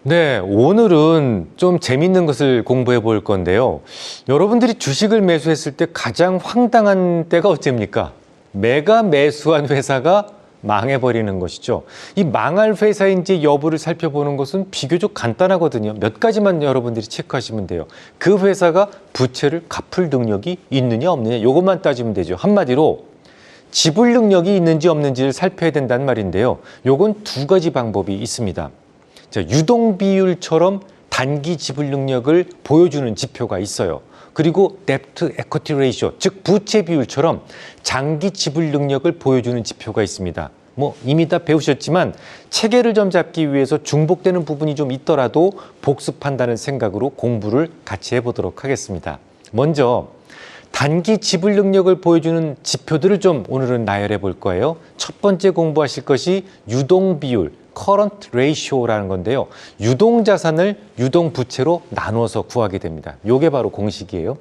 네, 오늘은 좀 재밌는 것을 공부해 볼 건데요. 여러분들이 주식을 매수했을 때 가장 황당한 때가 어째입니까? 매가 매수한 회사가 망해버리는 것이죠. 이 망할 회사인지 여부를 살펴보는 것은 비교적 간단하거든요. 몇 가지만 여러분들이 체크하시면 돼요. 그 회사가 부채를 갚을 능력이 있느냐 없느냐 이것만 따지면 되죠. 한마디로 지불 능력이 있는지 없는지를 살펴야 된다는 말인데요. 요건 두 가지 방법이 있습니다. 자, 유동 비율처럼 단기 지불 능력을 보여주는 지표가 있어요. 그리고 데프트 에쿼티 레이쇼, 즉 부채 비율처럼 장기 지불 능력을 보여주는 지표가 있습니다. 뭐 이미 다 배우셨지만 체계를 좀 잡기 위해서 중복되는 부분이 좀 있더라도 복습한다는 생각으로 공부를 같이 해보도록 하겠습니다. 먼저 단기 지불 능력을 보여주는 지표들을 좀 오늘은 나열해 볼 거예요. 첫 번째 공부하실 것이 유동 비율, current ratio라는 건데요. 유동 자산을 유동 부채로 나눠서 구하게 됩니다. 이게 바로 공식이에요.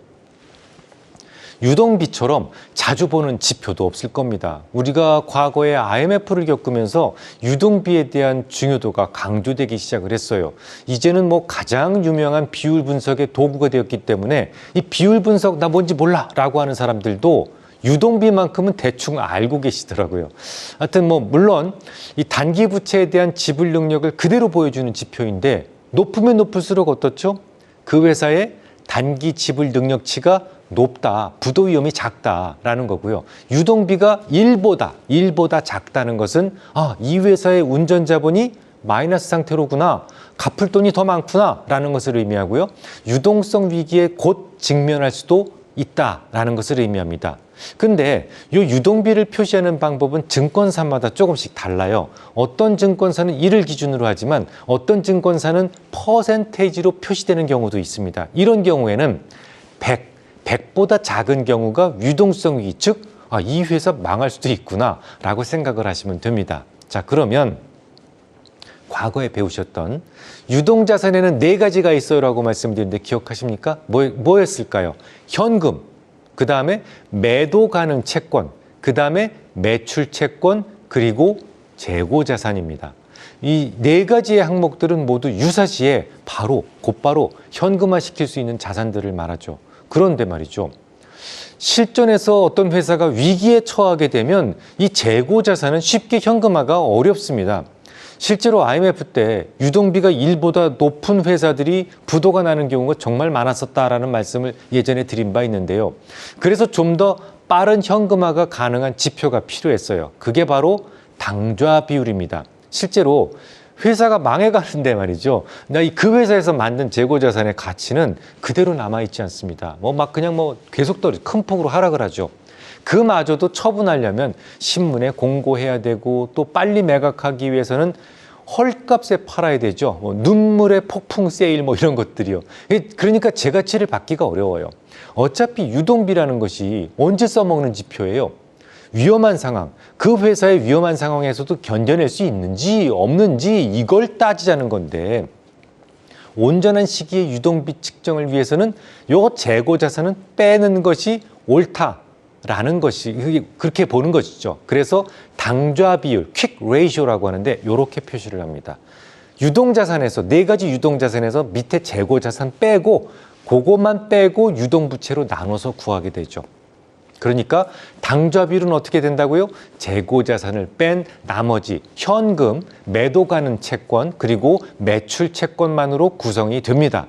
유동비처럼 자주 보는 지표도 없을 겁니다. 우리가 과거에 IMF를 겪으면서 유동비에 대한 중요도가 강조되기 시작을 했어요. 이제는 뭐 가장 유명한 비율 분석의 도구가 되었기 때문에 이 비율 분석 나 뭔지 몰라 라고 하는 사람들도 유동비만큼은 대충 알고 계시더라고요. 하여튼 뭐 물론 이 단기 부채에 대한 지불 능력을 그대로 보여주는 지표인데 높으면 높을수록 어떻죠? 그 회사의 단기 지불 능력치가 높다, 부도 위험이 작다라는 거고요. 유동비가 1보다 작다는 것은 이 회사의 운전 자본이 마이너스 상태로구나, 갚을 돈이 더 많구나 라는 것을 의미하고요. 유동성 위기에 곧 직면할 수도 있다라는 것을 의미합니다. 근데 이 유동비를 표시하는 방법은 증권사마다 조금씩 달라요. 어떤 증권사는 이를 기준으로 하지만 어떤 증권사는 퍼센테이지로 표시되는 경우도 있습니다. 이런 경우에는 100보다 작은 경우가 유동성 위기, 즉 이 회사 망할 수도 있구나 라고 생각을 하시면 됩니다. 자, 그러면 과거에 배우셨던 유동자산에는 4가지가 있어요 라고 말씀드렸는데 기억하십니까? 뭐였을까요? 현금, 그 다음에 매도 가능 채권, 그 다음에 매출 채권, 그리고 재고자산입니다. 이 4가지의 항목들은 모두 유사시에 곧바로 현금화 시킬 수 있는 자산들을 말하죠. 그런데 말이죠. 실전에서 어떤 회사가 위기에 처하게 되면 이 재고자산은 쉽게 현금화가 어렵습니다. 실제로 IMF 때 유동비가 1보다 높은 회사들이 부도가 나는 경우가 정말 많았었다라는 말씀을 예전에 드린 바 있는데요. 그래서 좀 더 빠른 현금화가 가능한 지표가 필요했어요. 그게 바로 당좌 비율입니다. 실제로 회사가 망해가는데 말이죠. 그 회사에서 만든 재고자산의 가치는 그대로 남아있지 않습니다. 그냥 계속 큰 폭으로 하락을 하죠. 그마저도 처분하려면 신문에 공고해야 되고 또 빨리 매각하기 위해서는 헐값에 팔아야 되죠. 눈물의 폭풍 세일 이런 것들이요. 그러니까 제 가치를 받기가 어려워요. 어차피 유동비라는 것이 언제 써먹는 지표예요. 위험한 상황, 그 회사의 위험한 상황에서도 견뎌낼 수 있는지 없는지 이걸 따지자는 건데 온전한 시기의 유동비 측정을 위해서는 요 재고자산은 빼는 것이 옳다라는 것이 그렇게 보는 것이죠. 그래서 당좌 비율, 퀵 레이쇼라고 하는데 이렇게 표시를 합니다. 유동자산에서 4가지 유동자산에서 밑에 재고자산 빼고 그것만 빼고 유동부채로 나눠서 구하게 되죠. 그러니까 당좌 비율은 어떻게 된다고요? 재고자산을 뺀 나머지 현금, 매도 가능 채권, 그리고 매출 채권만으로 구성이 됩니다.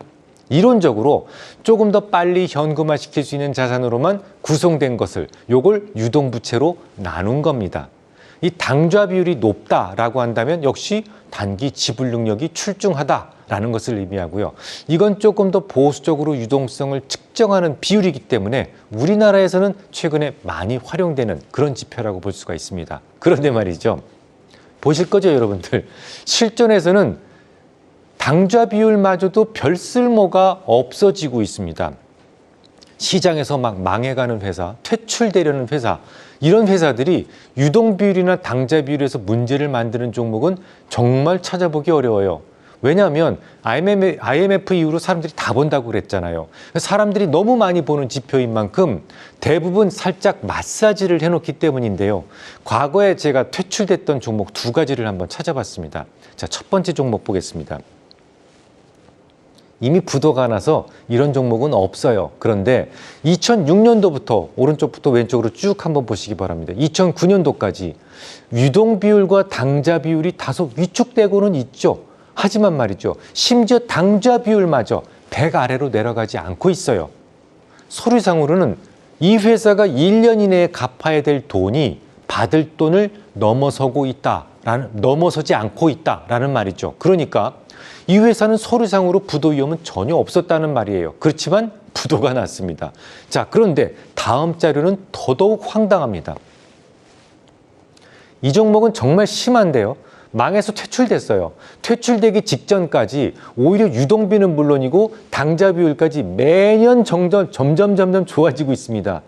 이론적으로 조금 더 빨리 현금화 시킬 수 있는 자산으로만 구성된 것을 요걸 유동부채로 나눈 겁니다. 이 당좌 비율이 높다라고 한다면 역시 단기 지불 능력이 출중하다라는 것을 의미하고요. 이건 조금 더 보수적으로 유동성을 측정하는 비율이기 때문에 우리나라에서는 최근에 많이 활용되는 그런 지표라고 볼 수가 있습니다. 그런데 말이죠. 보실 거죠, 여러분들. 실전에서는 당좌 비율마저도 별 쓸모가 없어지고 있습니다. 시장에서 막 망해가는 회사, 퇴출되려는 회사, 이런 회사들이 유동 비율이나 당좌 비율에서 문제를 만드는 종목은 정말 찾아보기 어려워요. 왜냐하면 IMF 이후로 사람들이 다 본다고 그랬잖아요. 사람들이 너무 많이 보는 지표인 만큼 대부분 살짝 마사지를 해놓기 때문인데요. 과거에 제가 퇴출됐던 종목 2가지를 한번 찾아봤습니다. 자, 첫 번째 종목 보겠습니다. 이미 부도가 나서 이런 종목은 없어요. 그런데 2006년도부터 오른쪽부터 왼쪽으로 쭉 한번 보시기 바랍니다. 2009년도까지 유동 비율과 당좌 비율이 다소 위축되고는 있죠. 하지만 말이죠. 심지어 당좌 비율마저 100 아래로 내려가지 않고 있어요. 서류상으로는 이 회사가 1년 이내에 갚아야 될 돈이 받을 돈을 넘어서지 않고 있다라는 말이죠. 그러니까 이 회사는 서류상으로 부도 위험은 전혀 없었다는 말이에요. 그렇지만 부도가 났습니다. 자, 그런데 다음 자료는 더더욱 황당합니다. 이 종목은 정말 심한데요. 망해서 퇴출됐어요. 퇴출되기 직전까지 오히려 유동비는 물론이고 당좌 비율까지 매년 점점 좋아지고 있습니다.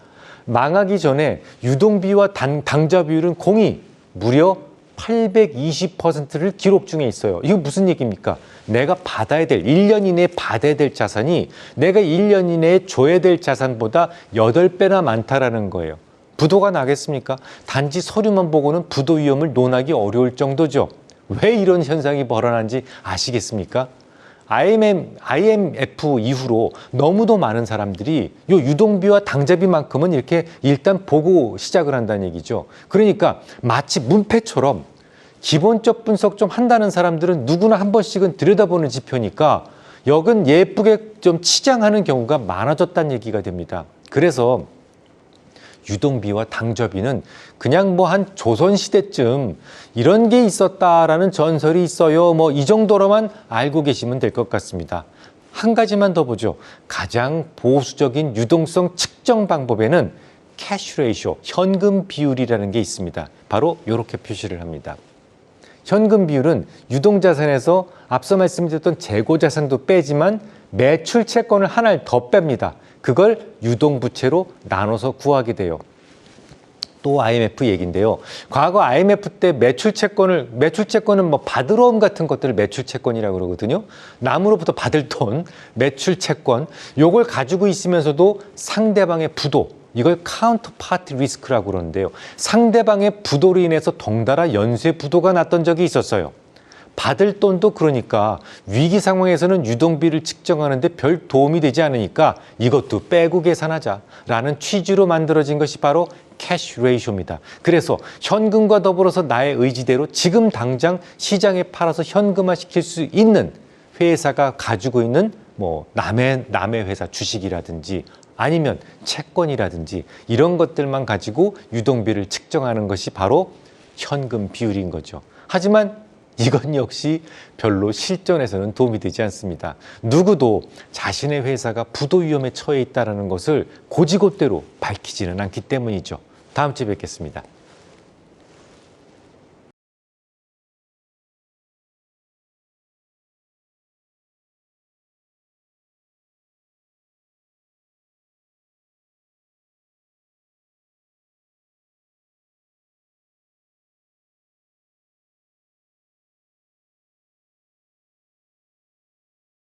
망하기 전에 유동비와 당좌 비율은 공이 무려 820%를 기록 중에 있어요. 이거 무슨 얘기입니까? 내가 받아야 될, 1년 이내에 받아야 될 자산이 내가 1년 이내에 줘야 될 자산보다 8배나 많다라는 거예요. 부도가 나겠습니까? 단지 서류만 보고는 부도 위험을 논하기 어려울 정도죠. 왜 이런 현상이 벌어난지 아시겠습니까? IMF 이후로 너무도 많은 사람들이 요 유동비와 당좌비만큼은 이렇게 일단 보고 시작을 한다는 얘기죠. 그러니까 마치 문패처럼 기본적 분석 좀 한다는 사람들은 누구나 한 번씩은 들여다보는 지표니까 역은 예쁘게 좀 치장하는 경우가 많아졌다는 얘기가 됩니다. 그래서 유동비와 당좌비는 그냥 뭐 한 조선시대쯤 이런 게 있었다라는 전설이 있어요. 뭐 이 정도로만 알고 계시면 될 것 같습니다. 한 가지만 더 보죠. 가장 보수적인 유동성 측정 방법에는 캐시 레이쇼, 현금 비율이라는 게 있습니다. 바로 이렇게 표시를 합니다. 현금 비율은 유동자산에서 앞서 말씀드렸던 재고자산도 빼지만 매출 채권을 하나를 더 뺍니다. 그걸 유동부채로 나눠서 구하게 돼요. 또 IMF 얘기인데요. 과거 IMF 때 매출채권은 뭐 받으러 옴 같은 것들을 매출채권이라고 그러거든요. 남으로부터 받을 돈, 매출채권, 요걸 가지고 있으면서도 상대방의 부도, 이걸 카운터파트 리스크라고 그러는데요. 상대방의 부도로 인해서 덩달아 연쇄 부도가 났던 적이 있었어요. 받을 돈도 그러니까 위기 상황에서는 유동비를 측정하는데 별 도움이 되지 않으니까 이것도 빼고 계산하자라는 취지로 만들어진 것이 바로 캐시 레이쇼입니다. 그래서 현금과 더불어서 나의 의지대로 지금 당장 시장에 팔아서 현금화 시킬 수 있는 회사가 가지고 있는 뭐 남의 회사 주식이라든지 아니면 채권이라든지 이런 것들만 가지고 유동비를 측정하는 것이 바로 현금 비율인 거죠. 하지만 이건 역시 별로 실전에서는 도움이 되지 않습니다. 누구도 자신의 회사가 부도 위험에 처해 있다는 것을 고지고대로 밝히지는 않기 때문이죠. 다음 주에 뵙겠습니다.